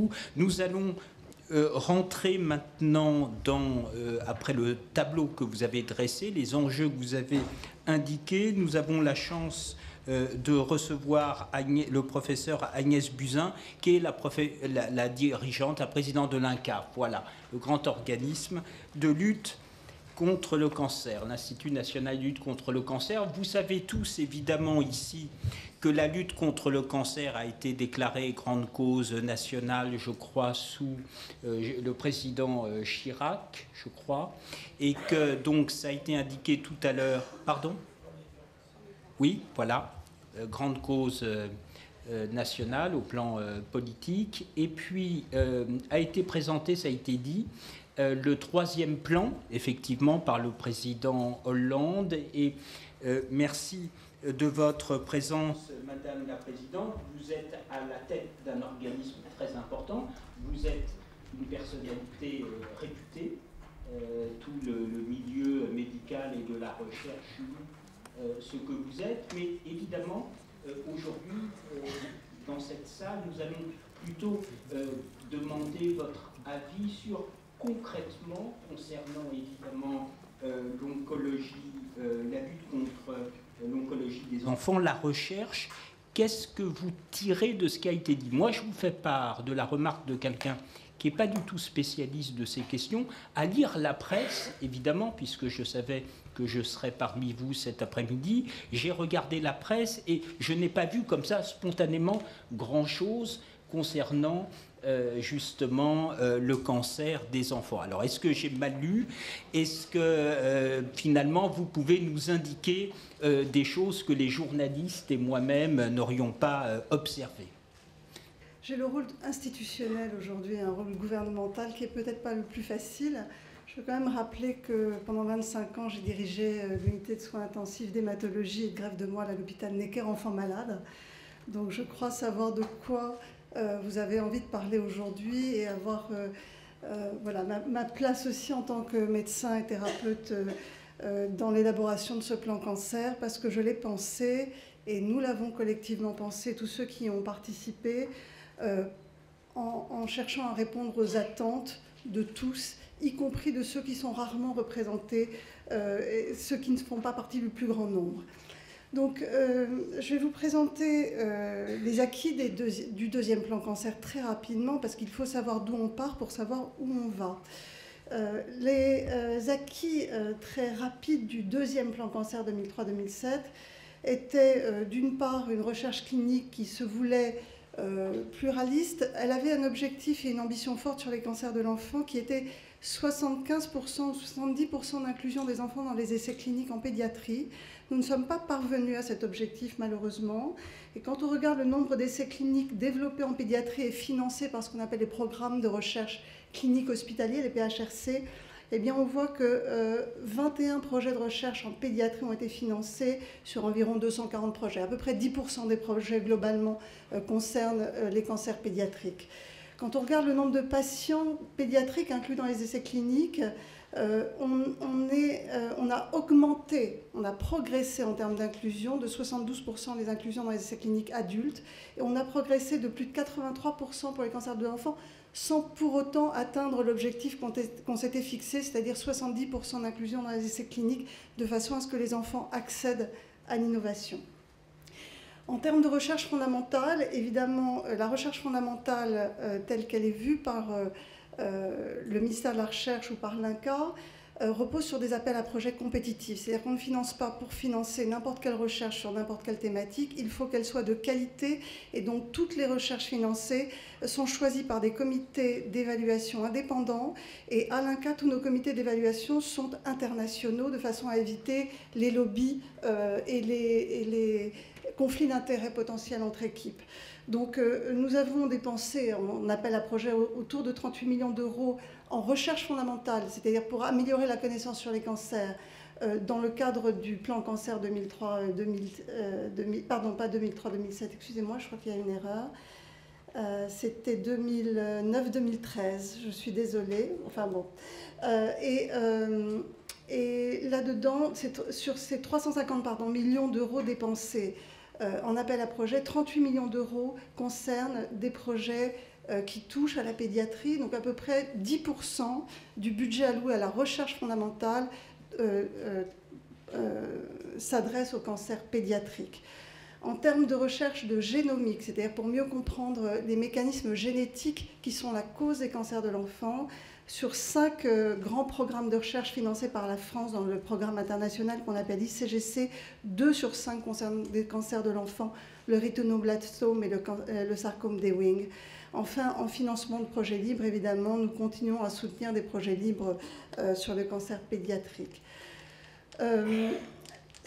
beaucoup. Nous allons rentrer maintenant dans, après le tableau que vous avez dressé, les enjeux que vous avez indiqués. Nous avons la chance de recevoir le professeur Agnès Buzyn, qui est la dirigeante, la présidente de l'INCAF, voilà, le grand organisme de lutte contre le cancer, l'Institut national de lutte contre le cancer. Vous savez tous, évidemment, ici, que la lutte contre le cancer a été déclarée grande cause nationale, je crois, sous le président Chirac, je crois, et que, donc, ça a été indiqué tout à l'heure. Pardon ? Oui, voilà, grande cause nationale au plan politique. Et puis, a été présenté, ça a été dit, le troisième plan, effectivement, par le président Hollande. Et merci de votre présence, Madame la Présidente. Vous êtes à la tête d'un organisme très important. Vous êtes une personnalité réputée. Tout le milieu médical et de la recherche, ce que vous êtes. Mais évidemment, aujourd'hui, dans cette salle, nous allons plutôt demander votre avis sur concrètement, concernant évidemment l'oncologie, la lutte contre l'oncologie des enfants, la recherche. Qu'est-ce que vous tirez de ce qui a été dit? Moi, je vous fais part de la remarque de quelqu'un qui n'est pas du tout spécialiste de ces questions, à lire la presse, évidemment, puisque je savais que je serais parmi vous cet après-midi. J'ai regardé la presse et je n'ai pas vu comme ça, spontanément, grand-chose concernant justement le cancer des enfants. Alors, est-ce que j'ai mal lu? Est-ce que finalement, vous pouvez nous indiquer des choses que les journalistes et moi-même n'aurions pas observées? J'ai le rôle institutionnel aujourd'hui, un rôle gouvernemental qui est peut-être pas le plus facile. Je veux quand même rappeler que pendant 25 ans, j'ai dirigé l'unité de soins intensifs d'hématologie et de greffe de moelle à l'hôpital Necker Enfants Malades. Donc je crois savoir de quoi vous avez envie de parler aujourd'hui et avoir voilà, ma place aussi en tant que médecin et thérapeute dans l'élaboration de ce plan cancer, parce que je l'ai pensé et nous l'avons collectivement pensé, tous ceux qui y ont participé, en cherchant à répondre aux attentes de tous, y compris de ceux qui sont rarement représentés, et ceux qui ne font pas partie du plus grand nombre. Donc, je vais vous présenter les acquis du deuxième plan cancer très rapidement, parce qu'il faut savoir d'où on part pour savoir où on va. Les acquis très rapides du deuxième plan cancer 2003-2007 étaient d'une part une recherche clinique qui se voulait pluraliste. Elle avait un objectif et une ambition forte sur les cancers de l'enfant qui était 75% ou 70% d'inclusion des enfants dans les essais cliniques en pédiatrie. Nous ne sommes pas parvenus à cet objectif malheureusement. Et quand on regarde le nombre d'essais cliniques développés en pédiatrie et financés par ce qu'on appelle les programmes de recherche clinique hospitaliers, les PHRC, eh bien on voit que 21 projets de recherche en pédiatrie ont été financés sur environ 240 projets. À peu près 10% des projets globalement concernent les cancers pédiatriques. Quand on regarde le nombre de patients pédiatriques inclus dans les essais cliniques, on a augmenté, on a progressé en termes d'inclusion de 72% les inclusions dans les essais cliniques adultes, et on a progressé de plus de 83% pour les cancers de l'enfant, sans pour autant atteindre l'objectif qu'on s'était fixé, c'est-à-dire 70% d'inclusion dans les essais cliniques, de façon à ce que les enfants accèdent à l'innovation. En termes de recherche fondamentale, évidemment, la recherche fondamentale telle qu'elle est vue par le ministère de la Recherche ou par l'INCa repose sur des appels à projets compétitifs. C'est-à-dire qu'on ne finance pas pour financer n'importe quelle recherche sur n'importe quelle thématique. Il faut qu'elle soit de qualité et donc toutes les recherches financées sont choisies par des comités d'évaluation indépendants. Et à l'INCa, tous nos comités d'évaluation sont internationaux de façon à éviter les lobbies et les conflits d'intérêts potentiels entre équipes. Donc nous avons dépensé en appel à projet autour de 38 millions d'euros en recherche fondamentale, c'est-à-dire pour améliorer la connaissance sur les cancers dans le cadre du plan cancer 2003, pas 2003-2007, excusez-moi, je crois qu'il y a une erreur. C'était 2009-2013, je suis désolée, enfin bon. Et là-dedans, sur ces 350 millions d'euros dépensés en appel à projet, 38 millions d'euros concernent des projets qui touchent à la pédiatrie. Donc à peu près 10% du budget alloué à la recherche fondamentale s'adresse au cancer pédiatrique. En termes de recherche de génomique, c'est-à-dire pour mieux comprendre les mécanismes génétiques qui sont la cause des cancers de l'enfant, sur 5 grands programmes de recherche financés par la France dans le programme international qu'on appelle ICGC, 2 sur 5 concernent des cancers de l'enfant, le rétinoblastome et le sarcome d'Ewing. Enfin, en financement de projets libres, évidemment, nous continuons à soutenir des projets libres sur le cancer pédiatrique.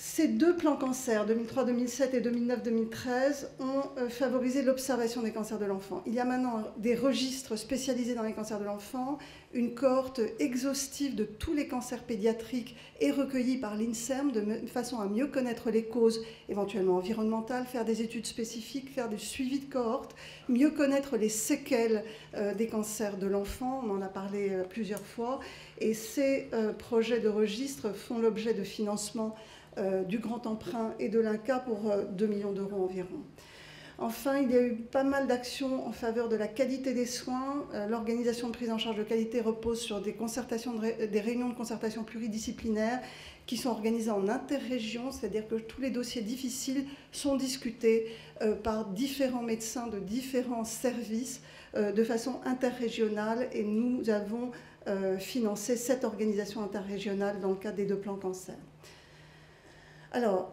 Ces 2 plans cancer, 2003-2007 et 2009-2013, ont favorisé l'observation des cancers de l'enfant. Il y a maintenant des registres spécialisés dans les cancers de l'enfant. Une cohorte exhaustive de tous les cancers pédiatriques est recueillie par l'INSERM de façon à mieux connaître les causes éventuellement environnementales, faire des études spécifiques, faire du suivi de cohorte, mieux connaître les séquelles des cancers de l'enfant. On en a parlé plusieurs fois. Et ces projets de registre font l'objet de financement du grand emprunt et de l'INCa pour 2 millions d'euros environ. Enfin, il y a eu pas mal d'actions en faveur de la qualité des soins. L'organisation de prise en charge de qualité repose sur des réunions de concertation pluridisciplinaires qui sont organisées en interrégion, c'est-à-dire que tous les dossiers difficiles sont discutés par différents médecins de différents services de façon interrégionale, et nous avons financé cette organisation interrégionale dans le cadre des 2 plans cancer. Alors,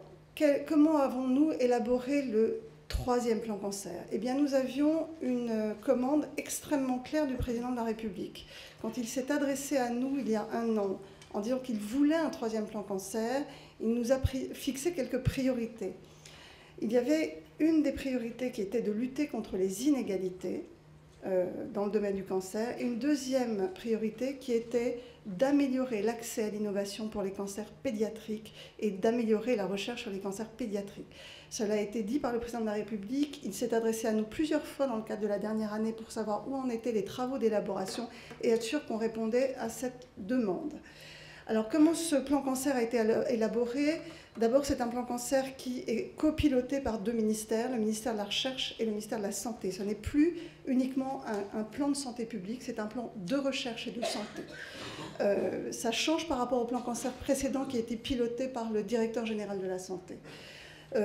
comment avons-nous élaboré le 3e plan cancer? Eh bien, nous avions une commande extrêmement claire du président de la République. Quand il s'est adressé à nous il y a 1 an en disant qu'il voulait un 3e plan cancer, il nous a fixé quelques priorités. Il y avait une des priorités qui était de lutter contre les inégalités dans le domaine du cancer, et une deuxième priorité qui était d'améliorer l'accès à l'innovation pour les cancers pédiatriques et d'améliorer la recherche sur les cancers pédiatriques. Cela a été dit par le président de la République. Il s'est adressé à nous plusieurs fois dans le cadre de la dernière année pour savoir où en étaient les travaux d'élaboration et être sûr qu'on répondait à cette demande. Alors, comment ce plan cancer a été élaboré? D'abord, c'est un plan cancer qui est copiloté par 2 ministères, le ministère de la Recherche et le ministère de la Santé. Ce n'est plus uniquement un plan de santé publique, c'est un plan de recherche et de santé. Ça change par rapport au plan cancer précédent qui a été piloté par le directeur général de la Santé.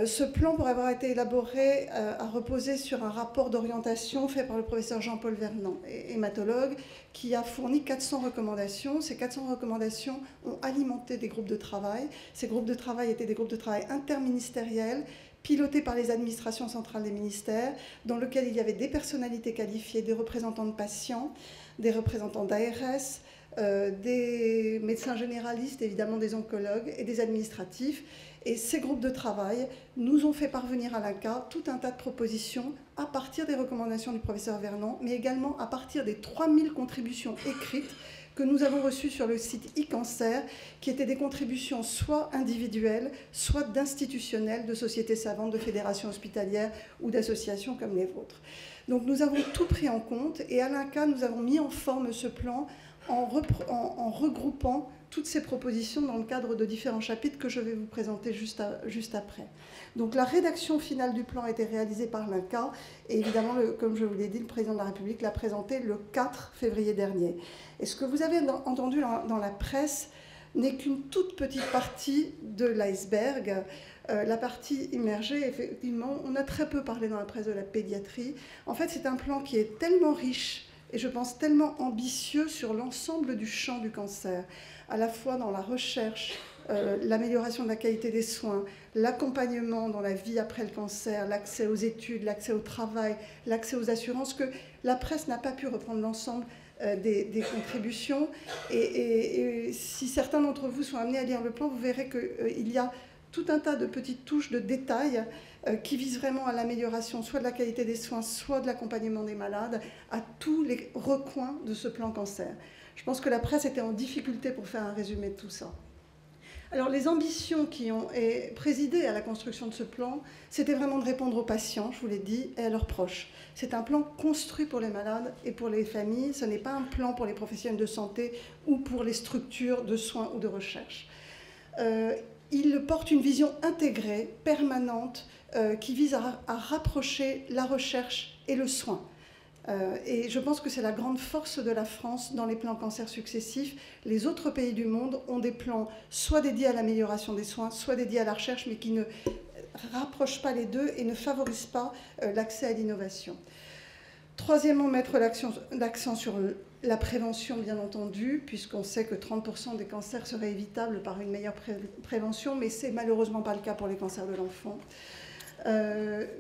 Ce plan, pour avoir été élaboré, a reposé sur un rapport d'orientation fait par le professeur Jean-Paul Vernant, hématologue, qui a fourni 400 recommandations. Ces 400 recommandations ont alimenté des groupes de travail. Ces groupes de travail étaient des groupes de travail interministériels, pilotés par les administrations centrales des ministères, dans lesquels il y avait des personnalités qualifiées, des représentants de patients, des représentants d'ARS, des médecins généralistes, évidemment des oncologues et des administratifs. Et ces groupes de travail nous ont fait parvenir à l'INCa tout un tas de propositions à partir des recommandations du professeur Vernant, mais également à partir des 3000 contributions écrites que nous avons reçues sur le site e-cancer, qui étaient des contributions soit individuelles, soit d'institutionnelles, de sociétés savantes, de fédérations hospitalières ou d'associations comme les vôtres. Donc nous avons tout pris en compte, et à l'INCa, nous avons mis en forme ce plan en regroupant toutes ces propositions dans le cadre de différents chapitres que je vais vous présenter juste après. Donc la rédaction finale du plan a été réalisée par l'INCa, et évidemment, comme je vous l'ai dit, le président de la République l'a présenté le 4 février dernier. Et ce que vous avez entendu dans la presse n'est qu'une toute petite partie de l'iceberg. La partie immergée, effectivement, on a très peu parlé dans la presse de la pédiatrie. En fait, c'est un plan qui est tellement riche et je pense tellement ambitieux sur l'ensemble du champ du cancer, à la fois dans la recherche, l'amélioration de la qualité des soins, l'accompagnement dans la vie après le cancer, l'accès aux études, l'accès au travail, l'accès aux assurances, que la presse n'a pas pu reprendre l'ensemble des contributions. Et si certains d'entre vous sont amenés à lire le plan, vous verrez qu'il y a tout un tas de petites touches de détails qui visent vraiment à l'amélioration soit de la qualité des soins, soit de l'accompagnement des malades, à tous les recoins de ce plan cancer. Je pense que la presse était en difficulté pour faire un résumé de tout ça. Alors, les ambitions qui ont présidé à la construction de ce plan, c'était vraiment de répondre aux patients, je vous l'ai dit, et à leurs proches. C'est un plan construit pour les malades et pour les familles. Ce n'est pas un plan pour les professionnels de santé ou pour les structures de soins ou de recherche. Il porte une vision intégrée, permanente, qui vise à rapprocher la recherche et le soin. Et je pense que c'est la grande force de la France dans les plans cancer successifs. Les autres pays du monde ont des plans soit dédiés à l'amélioration des soins, soit dédiés à la recherche, mais qui ne rapprochent pas les deux et ne favorisent pas l'accès à l'innovation. Troisièmement, mettre l'accent sur la prévention, bien entendu, puisqu'on sait que 30% des cancers seraient évitables par une meilleure prévention, mais ce n'est malheureusement pas le cas pour les cancers de l'enfant.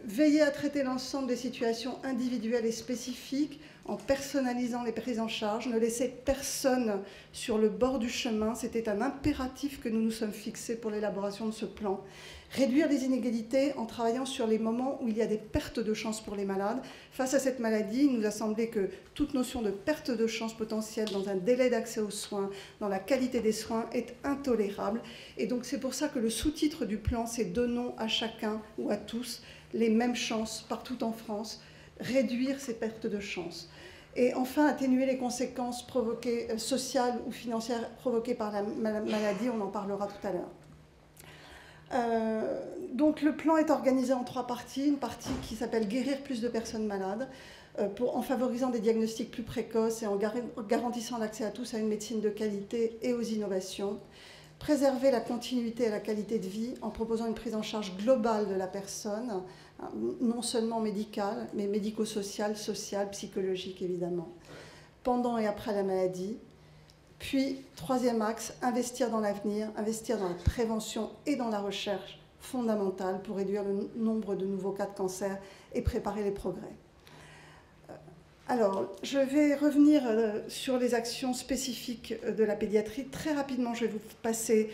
Veiller à traiter l'ensemble des situations individuelles et spécifiques en personnalisant les prises en charge, ne laisser personne sur le bord du chemin, c'était un impératif que nous nous sommes fixés pour l'élaboration de ce plan. Réduire les inégalités en travaillant sur les moments où il y a des pertes de chance pour les malades. Face à cette maladie, il nous a semblé que toute notion de perte de chance potentielle dans un délai d'accès aux soins, dans la qualité des soins, est intolérable. Et donc c'est pour ça que le sous-titre du plan, c'est « Donnons à chacun ou à tous les mêmes chances partout en France », réduire ces pertes de chance. Et enfin, atténuer les conséquences sociales ou financières provoquées par la maladie, on en parlera tout à l'heure. Donc le plan est organisé en 3 parties. Une partie qui s'appelle « Guérir plus de personnes malades », en favorisant des diagnostics plus précoces et en garantissant l'accès à tous à une médecine de qualité et aux innovations. Préserver la continuité et la qualité de vie en proposant une prise en charge globale de la personne, non seulement médicale, mais médico-sociale, sociale, psychologique évidemment, pendant et après la maladie. Puis, troisième axe, investir dans l'avenir, investir dans la prévention et dans la recherche fondamentale pour réduire le nombre de nouveaux cas de cancer et préparer les progrès. Alors, je vais revenir sur les actions spécifiques de la pédiatrie. Très rapidement, je vais vous passer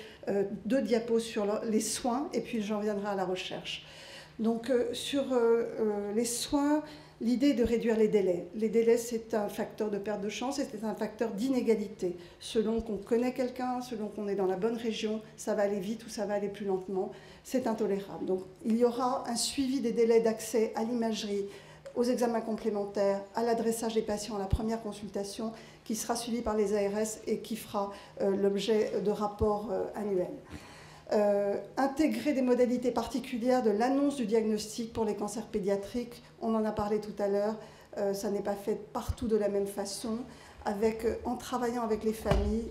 2 diapos sur les soins et puis j'en reviendrai à la recherche. Donc, sur les soins, l'idée est de réduire les délais. Les délais, c'est un facteur de perte de chance et c'est un facteur d'inégalité. Selon qu'on connaît quelqu'un, selon qu'on est dans la bonne région, ça va aller vite ou ça va aller plus lentement. C'est intolérable. Donc, il y aura un suivi des délais d'accès à l'imagerie, aux examens complémentaires, à l'adressage des patients à la première consultation, qui sera suivi par les ARS et qui fera l'objet de rapports annuels. Intégrer des modalités particulières de l'annonce du diagnostic pour les cancers pédiatriques, on en a parlé tout à l'heure, ça n'est pas fait partout de la même façon, en travaillant avec les familles,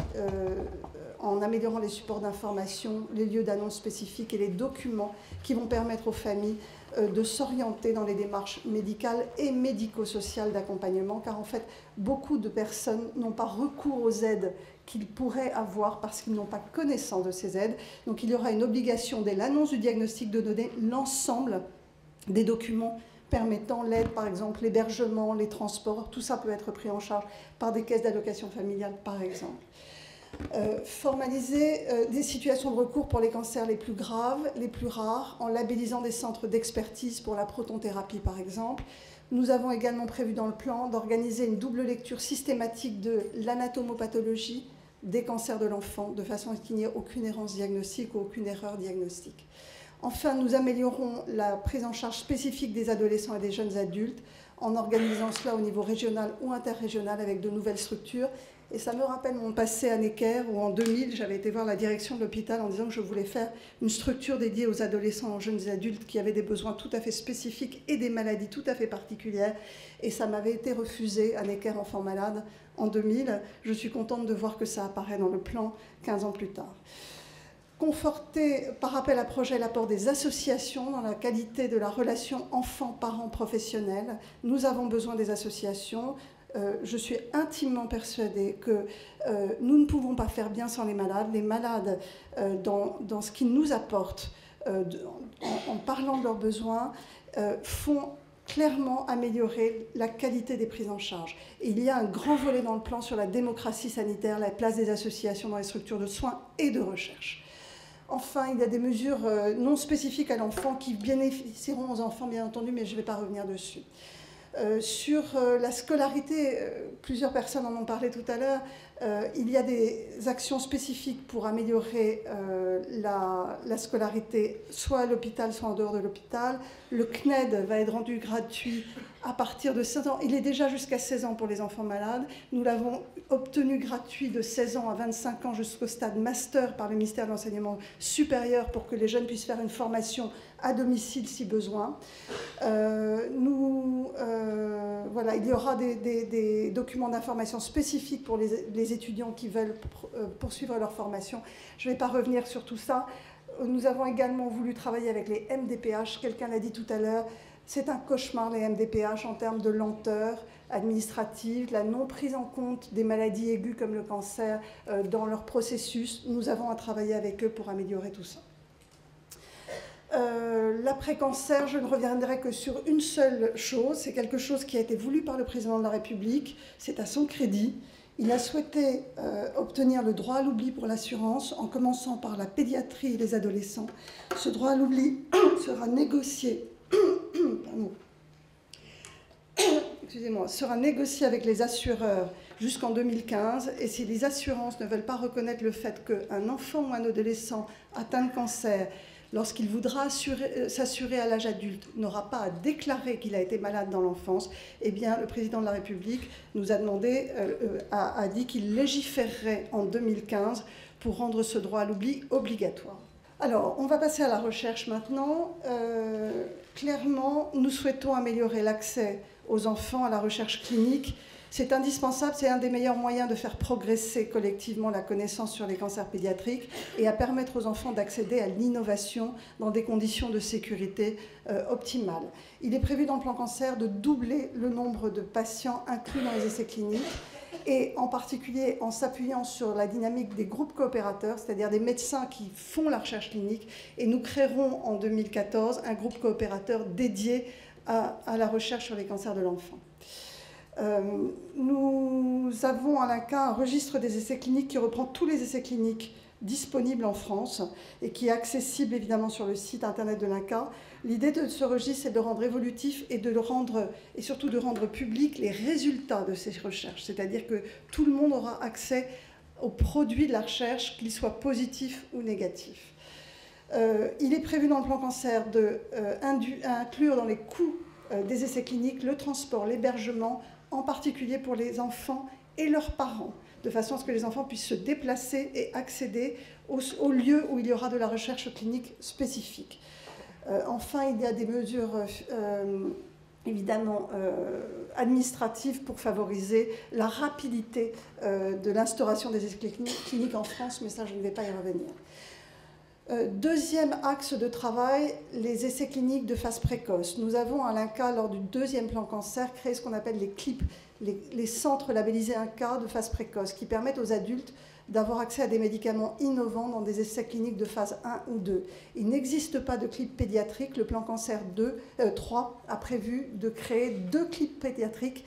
en améliorant les supports d'information, les lieux d'annonce spécifiques et les documents qui vont permettre aux familles de s'orienter dans les démarches médicales et médico-sociales d'accompagnement, car en fait, beaucoup de personnes n'ont pas recours aux aides qu'ils pourraient avoir parce qu'ils n'ont pas connaissance de ces aides. Donc il y aura une obligation dès l'annonce du diagnostic de donner l'ensemble des documents permettant l'aide, par exemple l'hébergement, les transports, tout ça peut être pris en charge par des caisses d'allocation familiale, par exemple. Formaliser des situations de recours pour les cancers les plus graves, les plus rares, en labellisant des centres d'expertise pour la protonthérapie, par exemple. Nous avons également prévu dans le plan d'organiser une double lecture systématique de l'anatomopathologie des cancers de l'enfant, de façon à ce qu'il n'y ait aucune errance diagnostique ou aucune erreur diagnostique. Enfin, nous améliorons la prise en charge spécifique des adolescents et des jeunes adultes en organisant cela au niveau régional ou interrégional avec de nouvelles structures. Et ça me rappelle mon passé à Necker, où en 2000, j'avais été voir la direction de l'hôpital en disant que je voulais faire une structure dédiée aux adolescents, aux jeunes adultes qui avaient des besoins tout à fait spécifiques et des maladies tout à fait particulières. Et ça m'avait été refusé à Necker Enfants Malades en 2000. Je suis contente de voir que ça apparaît dans le plan 15 ans plus tard. Conforter par appel à projet l'apport des associations dans la qualité de la relation enfant-parent-professionnel. Nous avons besoin des associations. Je suis intimement persuadée que nous ne pouvons pas faire bien sans les malades. Les malades, dans ce qu'ils nous apportent, en parlant de leurs besoins, font clairement améliorer la qualité des prises en charge. Et il y a un grand volet dans le plan sur la démocratie sanitaire, la place des associations dans les structures de soins et de recherche. Enfin, il y a des mesures non spécifiques à l'enfant qui bénéficieront aux enfants, bien entendu, mais je ne vais pas revenir dessus. Sur la scolarité, plusieurs personnes en ont parlé tout à l'heure, Il y a des actions spécifiques pour améliorer la scolarité, soit à l'hôpital, soit en dehors de l'hôpital. Le CNED va être rendu gratuit à partir de 16 ans. Il est déjà jusqu'à 16 ans pour les enfants malades. Nous l'avons obtenu gratuit de 16 ans à 25 ans jusqu'au stade master par le ministère de l'Enseignement supérieur pour que les jeunes puissent faire une formation à domicile si besoin. Voilà, il y aura des documents d'information spécifiques pour les étudiants qui veulent poursuivre leur formation. Je ne vais pas revenir sur tout ça. Nous avons également voulu travailler avec les MDPH. Quelqu'un l'a dit tout à l'heure, c'est un cauchemar les MDPH en termes de lenteur administrative, la non prise en compte des maladies aiguës comme le cancer dans leur processus. Nous avons à travailler avec eux pour améliorer tout ça. L'après-cancer, je ne reviendrai que sur une seule chose. C'est quelque chose qui a été voulu par le président de la République. C'est à son crédit. Il a souhaité obtenir le droit à l'oubli pour l'assurance en commençant par la pédiatrie et les adolescents. Ce droit à l'oubli sera négocié, sera négocié avec les assureurs jusqu'en 2015. Et si les assurances ne veulent pas reconnaître le fait qu'un enfant ou un adolescent atteint de cancer, lorsqu'il voudra s'assurer à l'âge adulte, n'aura pas à déclarer qu'il a été malade dans l'enfance, eh bien, le président de la République nous a demandé, a dit qu'il légiférerait en 2015 pour rendre ce droit à l'oubli obligatoire. Alors, on va passer à la recherche maintenant. Clairement, nous souhaitons améliorer l'accès aux enfants à la recherche clinique. C'est indispensable, c'est un des meilleurs moyens de faire progresser collectivement la connaissance sur les cancers pédiatriques et à permettre aux enfants d'accéder à l'innovation dans des conditions de sécurité optimales. Il est prévu dans le plan cancer de doubler le nombre de patients inclus dans les essais cliniques et en particulier en s'appuyant sur la dynamique des groupes coopérateurs, c'est-à-dire des médecins qui font la recherche clinique, et nous créerons en 2014 un groupe coopérateur dédié à la recherche sur les cancers de l'enfant. Nous avons à l'INCa un registre des essais cliniques qui reprend tous les essais cliniques disponibles en France et qui est accessible évidemment sur le site internet de l'INCa. L'idée de ce registre, c'est de le rendre évolutif et surtout de rendre public les résultats de ces recherches. C'est-à-dire que tout le monde aura accès aux produits de la recherche, qu'ils soient positifs ou négatifs. Il est prévu dans le plan cancer d'inclure dans les coûts des essais cliniques le transport, l'hébergement, en particulier pour les enfants et leurs parents, de façon à ce que les enfants puissent se déplacer et accéder au lieu où il y aura de la recherche clinique spécifique. Enfin, il y a des mesures évidemment administratives pour favoriser la rapidité de l'instauration des essais cliniques en France, mais ça, je ne vais pas y revenir. Deuxième axe de travail, les essais cliniques de phase précoce. Nous avons à l'INCa, lors du deuxième plan cancer, créé ce qu'on appelle les CLIP, les centres labellisés INCa de phase précoce, qui permettent aux adultes d'avoir accès à des médicaments innovants dans des essais cliniques de phase 1 ou 2. Il n'existe pas de CLIP pédiatrique. Le plan cancer 3 a prévu de créer 2 CLIP pédiatriques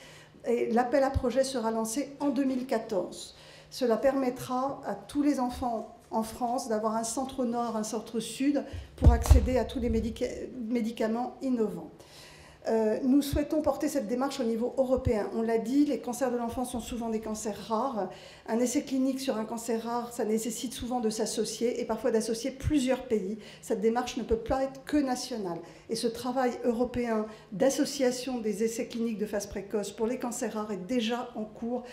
et l'appel à projet sera lancé en 2014. Cela permettra à tous les enfants en France d'avoir un centre nord, un centre sud pour accéder à tous les médicaments innovants. Nous souhaitons porter cette démarche au niveau européen. On l'a dit, les cancers de l'enfant sont souvent des cancers rares. Un essai clinique sur un cancer rare, ça nécessite souvent de s'associer et parfois d'associer plusieurs pays. Cette démarche ne peut pas être que nationale. Et ce travail européen d'association des essais cliniques de phase précoce pour les cancers rares est déjà en cours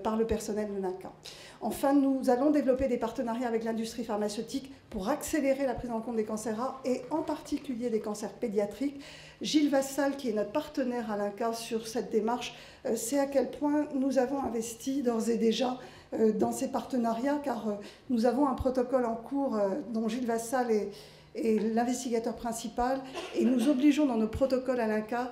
par le personnel de l'INCa. Enfin, nous allons développer des partenariats avec l'industrie pharmaceutique pour accélérer la prise en compte des cancers rares et en particulier des cancers pédiatriques. Gilles Vassal, qui est notre partenaire à l'INCa sur cette démarche, sait à quel point nous avons investi d'ores et déjà dans ces partenariats, car nous avons un protocole en cours dont Gilles Vassal est l'investigateur principal, et nous obligeons dans nos protocoles à l'INCa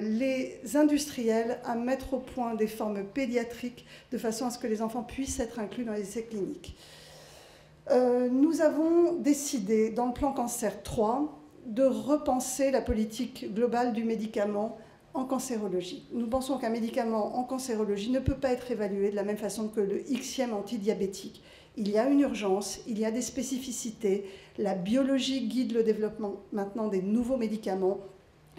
les industriels à mettre au point des formes pédiatriques de façon à ce que les enfants puissent être inclus dans les essais cliniques. Nous avons décidé, dans le plan cancer 3, de repenser la politique globale du médicament en cancérologie. Nous pensons qu'un médicament en cancérologie ne peut pas être évalué de la même façon que le Xème antidiabétique. Il y a une urgence, il y a des spécificités, la biologie guide le développement maintenant des nouveaux médicaments,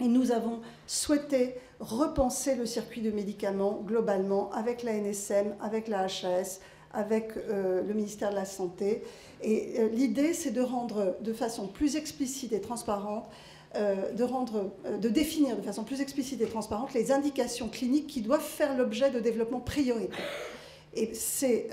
Et nous avons souhaité repenser le circuit de médicaments globalement avec la NSM, avec la HAS, avec le ministère de la Santé. Et l'idée, c'est de rendre de façon plus explicite et transparente, de définir de façon plus explicite et transparente les indications cliniques qui doivent faire l'objet de développement prioritaire. Et c'est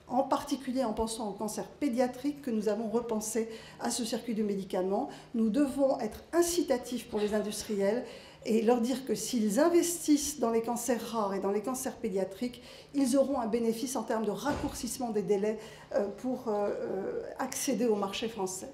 en particulier en pensant au cancer pédiatrique que nous avons repensé à ce circuit de médicaments. Nous devons être incitatifs pour les industriels et leur dire que s'ils investissent dans les cancers rares et dans les cancers pédiatriques, ils auront un bénéfice en termes de raccourcissement des délais pour accéder au marché français.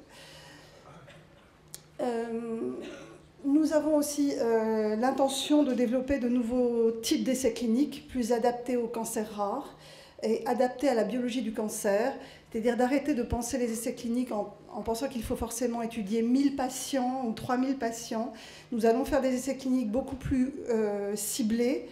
Nous avons aussi l'intention de développer de nouveaux types d'essais cliniques plus adaptés aux cancers rares et adaptés à la biologie du cancer, c'est-à-dire d'arrêter de penser les essais cliniques en pensant qu'il faut forcément étudier 1000 patients ou 3000 patients. Nous allons faire des essais cliniques beaucoup plus ciblés,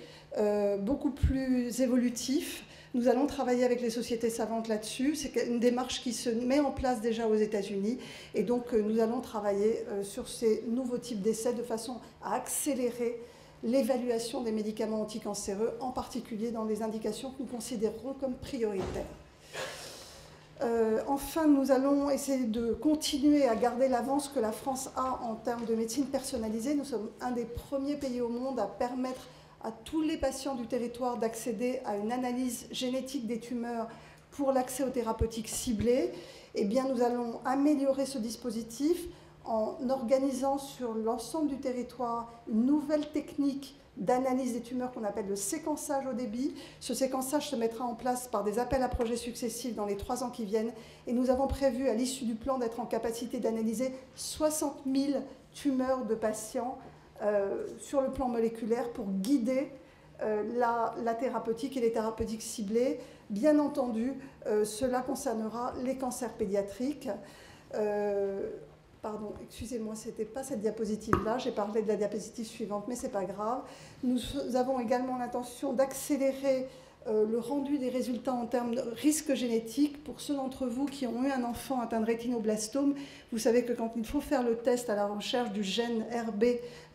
beaucoup plus évolutifs. Nous allons travailler avec les sociétés savantes là-dessus. C'est une démarche qui se met en place déjà aux États-Unis. Et donc, nous allons travailler sur ces nouveaux types d'essais de façon à accélérer l'évaluation des médicaments anticancéreux, en particulier dans les indications que nous considérons comme prioritaires. Enfin, nous allons essayer de continuer à garder l'avance que la France a en termes de médecine personnalisée. Nous sommes un des premiers pays au monde à permettre à tous les patients du territoire d'accéder à une analyse génétique des tumeurs pour l'accès aux thérapeutiques ciblées. Eh bien, nous allons améliorer ce dispositif en organisant sur l'ensemble du territoire une nouvelle technique d'analyse des tumeurs qu'on appelle le séquençage au débit. Ce séquençage se mettra en place par des appels à projets successifs dans les 3 ans qui viennent. Et nous avons prévu, à l'issue du plan, d'être en capacité d'analyser 60 000 tumeurs de patients sur le plan moléculaire pour guider la thérapeutique et les thérapeutiques ciblées. Bien entendu, cela concernera les cancers pédiatriques. Pardon, excusez-moi, ce n'était pas cette diapositive-là. J'ai parlé de la diapositive suivante, mais ce n'est pas grave. Nous avons également l'intention d'accélérer le rendu des résultats en termes de risque génétique. Pour ceux d'entre vous qui ont eu un enfant atteint de rétinoblastome, vous savez que quand il faut faire le test à la recherche du gène RB,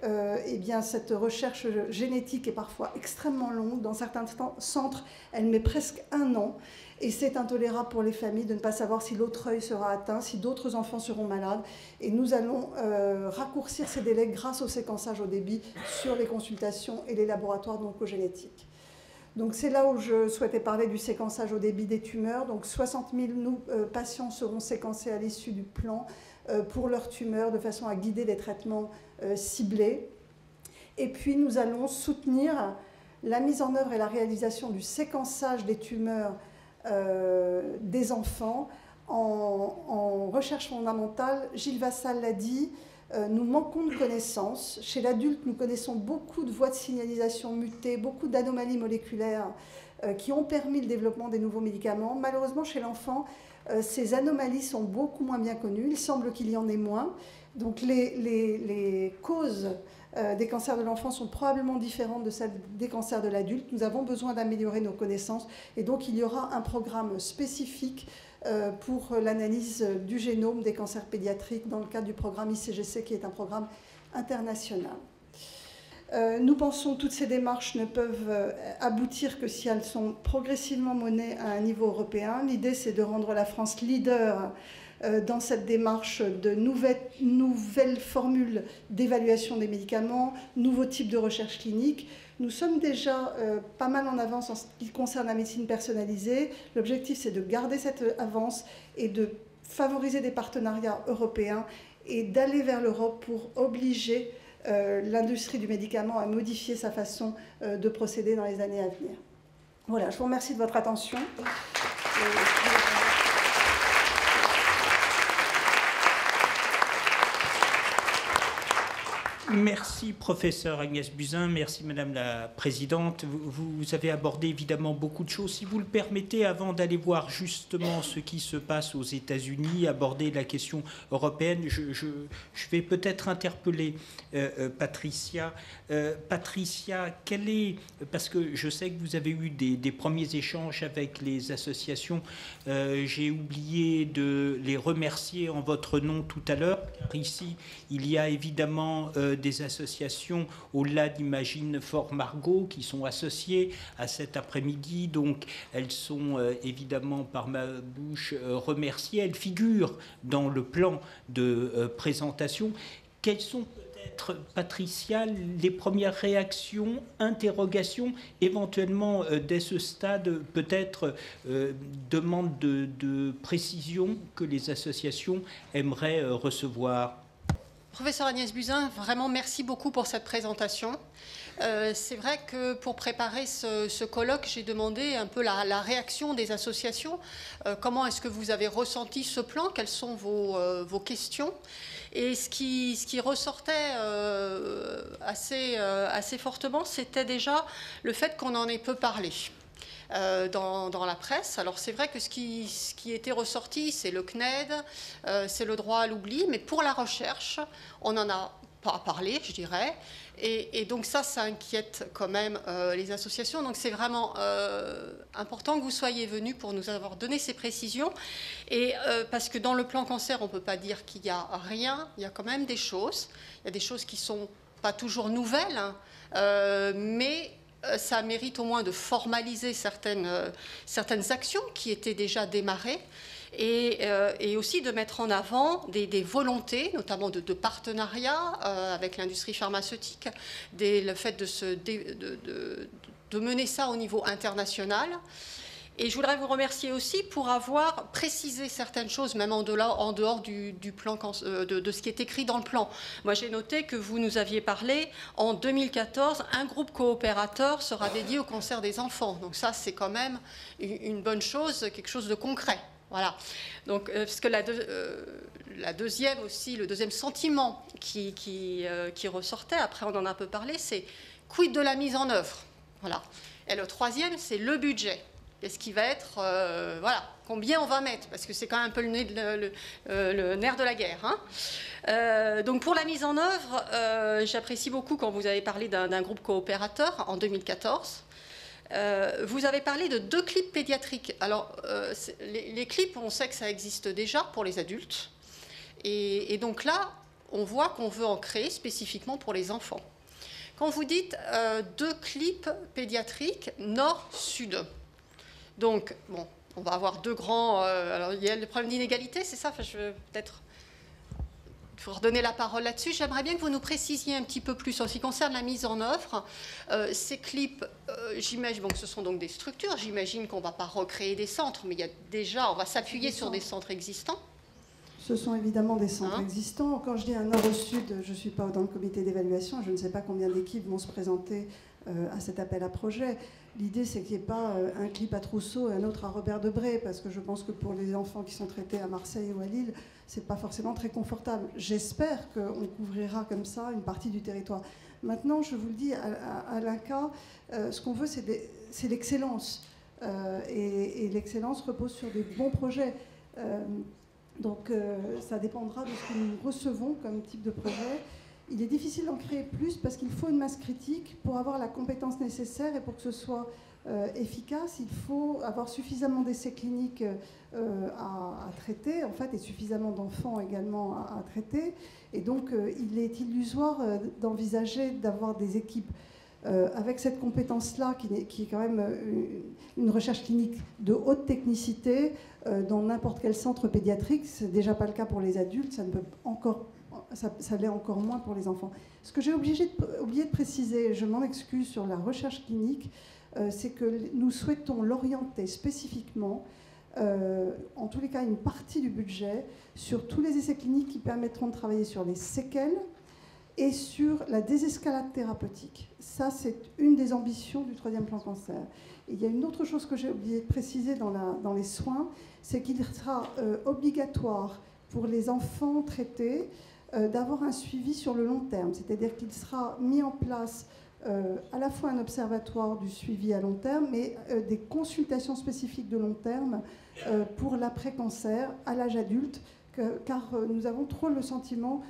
eh bien, cette recherche génétique est parfois extrêmement longue. Dans certains centres, elle met presque 1 an. Et c'est intolérable pour les familles de ne pas savoir si l'autre œil sera atteint, si d'autres enfants seront malades. Et nous allons raccourcir ces délais grâce au séquençage au débit sur les consultations et les laboratoires d'oncogénétique. Donc c'est là où je souhaitais parler du séquençage au débit des tumeurs. Donc 60 000 patients seront séquencés à l'issue du plan pour leurs tumeurs de façon à guider des traitements ciblés. Et puis nous allons soutenir la mise en œuvre et la réalisation du séquençage des tumeurs des enfants en recherche fondamentale. Gilles Vassal l'a dit, nous manquons de connaissances. Chez l'adulte, nous connaissons beaucoup de voies de signalisation mutées, beaucoup d'anomalies moléculaires qui ont permis le développement des nouveaux médicaments. Malheureusement, chez l'enfant, ces anomalies sont beaucoup moins bien connues. Il semble qu'il y en ait moins. Donc les causes des cancers de l'enfant sont probablement différentes de celles des cancers de l'adulte. Nous avons besoin d'améliorer nos connaissances et donc il y aura un programme spécifique pour l'analyse du génome des cancers pédiatriques dans le cadre du programme ICGC qui est un programme international. Nous pensons que toutes ces démarches ne peuvent aboutir que si elles sont progressivement menées à un niveau européen. L'idée, c'est de rendre la France leader dans cette démarche de nouvelles formules d'évaluation des médicaments, nouveaux types de recherche clinique. Nous sommes déjà pas mal en avance en ce qui concerne la médecine personnalisée. L'objectif, c'est de garder cette avance et de favoriser des partenariats européens et d'aller vers l'Europe pour obliger l'industrie du médicament à modifier sa façon de procéder dans les années à venir. Voilà, je vous remercie de votre attention. Merci, professeur Agnès Buzyn. Merci, Madame la Présidente. Vous avez abordé évidemment beaucoup de choses. Si vous le permettez, avant d'aller voir justement ce qui se passe aux États-Unis, aborder la question européenne, je vais peut-être interpeller Patricia. Patricia, parce que je sais que vous avez eu des premiers échanges avec les associations. J'ai oublié de les remercier en votre nom tout à l'heure, car ici, il y a évidemment des associations au-delà d'Imagine Fort Margot qui sont associées à cet après-midi. Donc, elles sont évidemment par ma bouche remerciées. Elles figurent dans le plan de présentation. Quelles sont peut-être, Patricia, les premières réactions, interrogations, éventuellement dès ce stade, peut-être demande de précision que les associations aimeraient recevoir? Professeur Agnès Buzyn, vraiment merci beaucoup pour cette présentation. C'est vrai que pour préparer ce colloque, j'ai demandé un peu la réaction des associations. Comment est-ce que vous avez ressenti ce plan? Quelles sont vos questions? Et ce qui ressortait assez fortement, c'était déjà le fait qu'on en ait peu parlé. Dans la presse. Alors c'est vrai que ce qui était ressorti, c'est le CNED, c'est le droit à l'oubli, mais pour la recherche, on n'en a pas parlé, je dirais. Et donc ça inquiète quand même les associations. Donc c'est vraiment important que vous soyez venus pour nous avoir donné ces précisions. Et parce que dans le plan cancer, on ne peut pas dire qu'il n'y a rien. Il y a quand même des choses. Il y a des choses qui ne sont pas toujours nouvelles, hein, mais ça mérite au moins de formaliser certaines actions qui étaient déjà démarrées et aussi de mettre en avant des volontés, notamment de partenariat avec l'industrie pharmaceutique, le fait de mener ça au niveau international. Et je voudrais vous remercier aussi pour avoir précisé certaines choses, même en dehors du plan, de ce qui est écrit dans le plan. Moi, j'ai noté que vous nous aviez parlé, en 2014, un groupe coopérateur sera dédié au cancer des enfants. Donc ça, c'est quand même une bonne chose, quelque chose de concret. Voilà. Donc, parce que le deuxième sentiment qui ressortait, après on en a un peu parlé, c'est quid de la mise en œuvre. Voilà. Et le troisième, c'est le budget. Qu'est-ce qui va être, voilà, combien on va mettre, parce que c'est quand même un peu le nerf de la guerre. Hein. Donc pour la mise en œuvre, j'apprécie beaucoup quand vous avez parlé d'un groupe coopérateur en 2014. Vous avez parlé de 2 clips pédiatriques. Alors les clips, on sait que ça existe déjà pour les adultes. Et donc là, on voit qu'on veut en créer spécifiquement pour les enfants. Quand vous dites 2 clips pédiatriques nord-sud, donc, bon, on va avoir 2 grands... alors, il y a le problème d'inégalité, c'est ça? Enfin, je vais peut-être vous redonner la parole là-dessus. J'aimerais bien que vous nous précisiez un petit peu plus en ce qui concerne la mise en œuvre. Ces clips, j'imagine, bon, ce sont donc des structures. J'imagine qu'on ne va pas recréer des centres, mais il y a déjà, on va s'appuyer sur des centres existants. Ce sont évidemment des centres existants. Quand je dis un nord au sud, je ne suis pas dans le comité d'évaluation. Je ne sais pas combien d'équipes vont se présenter à cet appel à projet. L'idée, c'est qu'il n'y ait pas un clip à Trousseau et un autre à Robert Debré, parce que je pense que pour les enfants qui sont traités à Marseille ou à Lille, ce n'est pas forcément très confortable. J'espère qu'on couvrira comme ça une partie du territoire. Maintenant, je vous le dis, à l'INCa, ce qu'on veut, c'est l'excellence. Et l'excellence repose sur des bons projets. Donc, ça dépendra de ce que nous recevons comme type de projet. Il est difficile d'en créer plus parce qu'il faut une masse critique pour avoir la compétence nécessaire et pour que ce soit efficace, il faut avoir suffisamment d'essais cliniques à traiter, en fait, et suffisamment d'enfants également à traiter. Et donc, il est illusoire d'envisager d'avoir des équipes avec cette compétence-là, qui est quand même une recherche clinique de haute technicité dans n'importe quel centre pédiatrique. C'est déjà pas le cas pour les adultes, ça l'est encore moins pour les enfants. Ce que j'ai oublié de préciser, je m'en excuse sur la recherche clinique, c'est que nous souhaitons l'orienter spécifiquement, en tous les cas une partie du budget, sur tous les essais cliniques qui permettront de travailler sur les séquelles et sur la désescalade thérapeutique. Ça, c'est une des ambitions du 3e plan cancer. Et il y a une autre chose que j'ai oublié de préciser dans les soins, c'est qu'il sera obligatoire pour les enfants traités d'avoir un suivi sur le long terme, c'est-à-dire qu'il sera mis en place à la fois un observatoire du suivi à long terme, mais des consultations spécifiques de long terme pour l'après-cancer à l'âge adulte, car nous avons trop le sentiment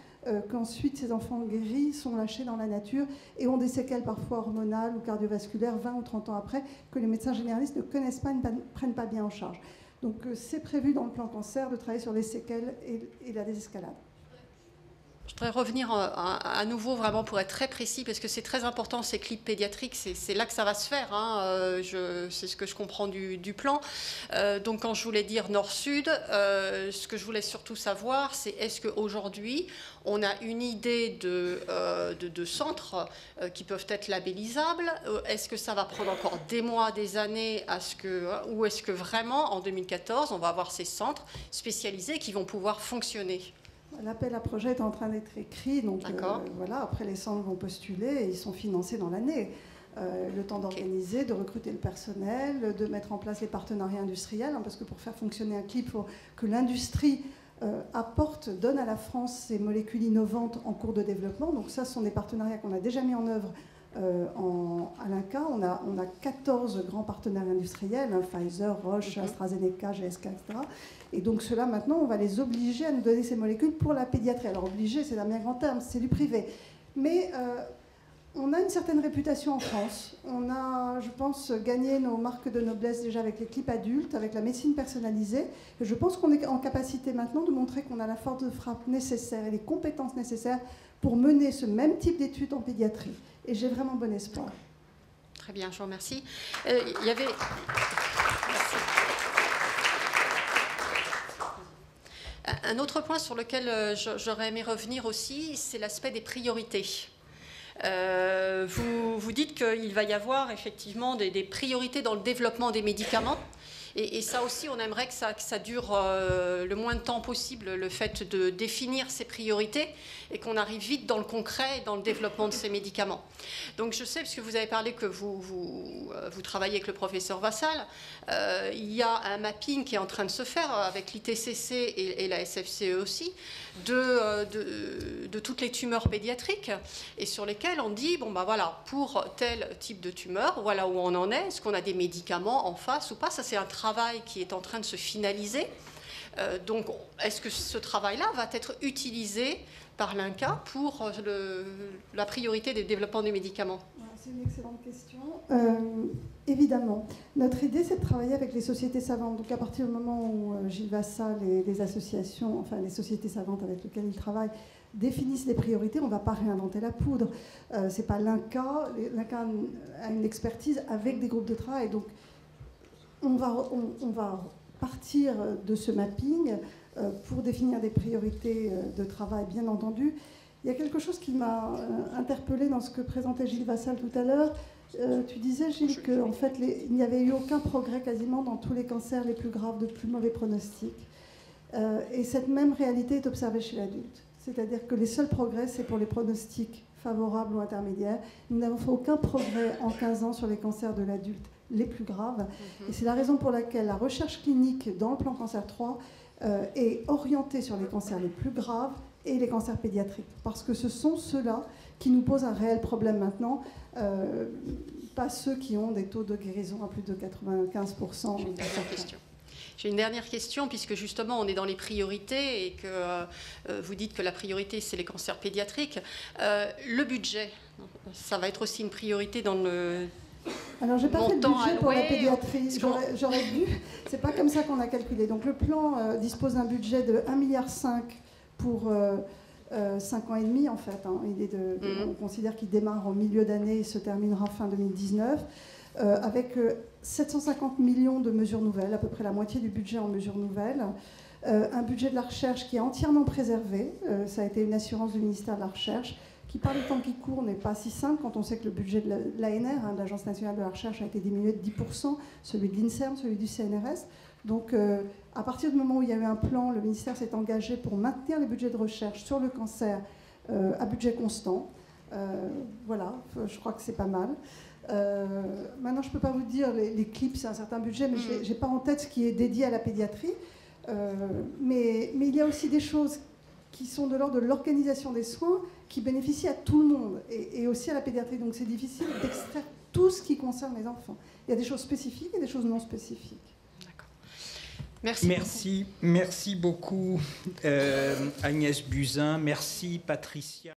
qu'ensuite ces enfants guéris sont lâchés dans la nature et ont des séquelles parfois hormonales ou cardiovasculaires 20 ou 30 ans après, que les médecins généralistes ne connaissent pas, ne prennent pas bien en charge. Donc c'est prévu dans le plan cancer de travailler sur les séquelles et la désescalade. Je voudrais revenir à nouveau vraiment pour être très précis, parce que c'est très important ces clips pédiatriques, c'est là que ça va se faire, hein. C'est ce que je comprends du plan. Donc quand je voulais dire nord-sud, ce que je voulais surtout savoir, c'est est-ce qu'aujourd'hui on a une idée de centres qui peuvent être labellisables? Est-ce que ça va prendre encore des mois, des années ou est-ce que vraiment en 2014 on va avoir ces centres spécialisés qui vont pouvoir fonctionner? L'appel à projet est en train d'être écrit, donc voilà, après les centres vont postuler et ils sont financés dans l'année. Le temps d'organiser, de recruter le personnel, de mettre en place les partenariats industriels, hein, parce que pour faire fonctionner un clip, il faut que l'industrie donne à la France ces molécules innovantes en cours de développement. Donc ça, ce sont des partenariats qu'on a déjà mis en œuvre à l'INCa. On a 14 grands partenaires industriels, hein, Pfizer, Roche, AstraZeneca, GSK, etc. Et donc ceux-là, maintenant, on va les obliger à nous donner ces molécules pour la pédiatrie. Alors obliger, c'est un bien grand terme, c'est du privé. Mais on a une certaine réputation en France. On a, je pense, gagné nos marques de noblesse déjà avec les clips adultes, avec la médecine personnalisée. Et je pense qu'on est en capacité maintenant de montrer qu'on a la force de frappe nécessaire et les compétences nécessaires pour mener ce même type d'études en pédiatrie. Et j'ai vraiment bon espoir. Très bien, je vous remercie. Il y avait... Merci. Un autre point sur lequel j'aurais aimé revenir aussi, c'est l'aspect des priorités. Vous dites qu'il va y avoir effectivement des priorités dans le développement des médicaments. Et ça aussi, on aimerait que ça dure le moins de temps possible, le fait de définir ces priorités et qu'on arrive vite dans le concret et dans le développement de ces médicaments. Donc je sais, puisque vous avez parlé que vous travaillez avec le professeur Vassal, il y a un mapping qui est en train de se faire avec l'ITCC et la SFCE aussi, de toutes les tumeurs pédiatriques et sur lesquelles on dit, bon ben voilà, pour tel type de tumeur, voilà où on en est, est-ce qu'on a des médicaments en face ou pas? Ça, c'est un travail qui est en train de se finaliser. Donc, est-ce que ce travail-là va être utilisé par l'INCa pour la priorité des développements des médicaments? C'est une excellente question. Évidemment. Notre idée, c'est de travailler avec les sociétés savantes. Donc, à partir du moment où Gilles Vassal et les associations, enfin les sociétés savantes avec lesquelles il travaille, définissent les priorités, on ne va pas réinventer la poudre. Ce n'est pas l'INCa. L'INCa a une expertise avec des groupes de travail. Donc, on va partir de ce mapping pour définir des priorités de travail, bien entendu. Il y a quelque chose qui m'a interpellée dans ce que présentait Gilles Vassal tout à l'heure. Tu disais, Gilles, qu'en fait, il n'y avait eu aucun progrès quasiment dans tous les cancers les plus graves, de plus mauvais pronostics. Et cette même réalité est observée chez l'adulte. C'est-à-dire que les seuls progrès, c'est pour les pronostics favorables ou intermédiaires. Nous n'avons fait aucun progrès en 15 ans sur les cancers de l'adulte les plus graves. Et c'est la raison pour laquelle la recherche clinique dans le plan cancer 3 est orientée sur les cancers les plus graves et les cancers pédiatriques. Parce que ce sont ceux-là qui nous posent un réel problème maintenant, pas ceux qui ont des taux de guérison à plus de 95%. J'ai une dernière question, puisque justement on est dans les priorités et que vous dites que la priorité c'est les cancers pédiatriques. Le budget, ça va être aussi une priorité dans le... Alors, j'ai pas fait de budget pour la pédiatrie. J'aurais dû. C'est pas comme ça qu'on a calculé. Donc, le plan dispose d'un budget de 1,5 milliard pour 5 ans et demi, en fait. Hein. On considère qu'il démarre au milieu d'année et se terminera fin 2019, avec 750 millions de mesures nouvelles, à peu près la moitié du budget en mesures nouvelles. Un budget de la recherche qui est entièrement préservé. Ça a été une assurance du ministère de la Recherche, qui, par le temps qui court, n'est pas si simple quand on sait que le budget de l'ANR, de l'Agence nationale de la recherche, a été diminué de 10%, celui de l'INSERM, celui du CNRS. Donc, à partir du moment où il y a eu un plan, le ministère s'est engagé pour maintenir les budgets de recherche sur le cancer à budget constant. Voilà, je crois que c'est pas mal. Maintenant, je ne peux pas vous dire, les clips, c'est un certain budget, mais je n'ai pas en tête ce qui est dédié à la pédiatrie. Mais il y a aussi des choses qui sont de l'ordre de l'organisation des soins, qui bénéficient à tout le monde, et aussi à la pédiatrie. Donc c'est difficile d'extraire tout ce qui concerne les enfants. Il y a des choses spécifiques et des choses non spécifiques. Merci beaucoup Agnès Buzyn, merci Patricia.